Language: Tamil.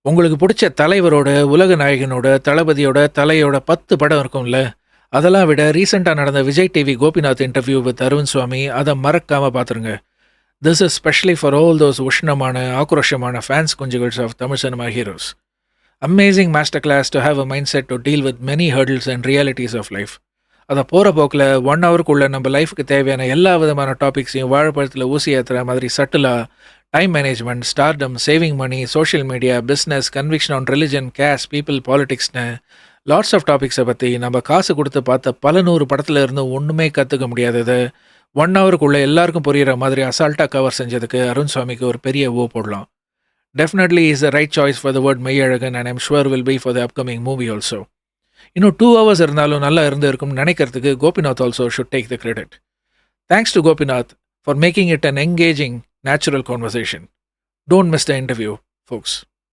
உங்களுக்கு புடிச்ச தலைவரோட, உலக நாயகனோட, தளபதியோட, தலையோட 10 படம் இருக்கும்ல. அதெல்லாம் விட ரீசென்ட்டா நடந்த Vijay TV Gopinath interview with Arun Swamy அத மறக்காம பார்த்துருங்க. This is specially for all those உஷ்ணமான, ஆக்ரோஷமான ஃபேன்ஸ் குஞ்சுகள்ஸ் of Tamil cinema heroes. Amazing master class to have a mind set to deal with many hurdles and realities of life. அத போற போக்குல 1 ஹவருக்குள்ள நம்ம லைஃப்க்கு தேவையான எல்லா விதமான டாபிக்ஸையும் வாழைப்பழத்தில ஊசி ஏத்துற மாதிரி சட்டிலா time management, stardom, saving money, social media, business, conviction on religion, caste, people, பாலிடிக்ஸ்னு லாட்ஸ் ஆஃப் டாபிக்ஸை பற்றி நம்ம காசு கொடுத்து பார்த்த பல நூறு படத்துல இருந்து ஒன்றுமே கற்றுக்க முடியாதது 1 ஹவருக்குள்ள எல்லாருக்கும் புரியுற மாதிரி அசால்ட்டாக கவர் செஞ்சதுக்கு அருண் சுவாமிக்கு ஒரு பெரிய போடலாம். Definitely is the right choice for the word Meiyazhagan and I'm sure will be for the upcoming movie also. இன்னும் 2 ஹவர்ஸ் இருந்தாலும் நல்லா இருக்கும்னு நினைக்கிறதுக்கு Gopinath also should take the credit. Thanks to Gopinath for making it an engaging, natural conversation. Don't miss the interview, folks.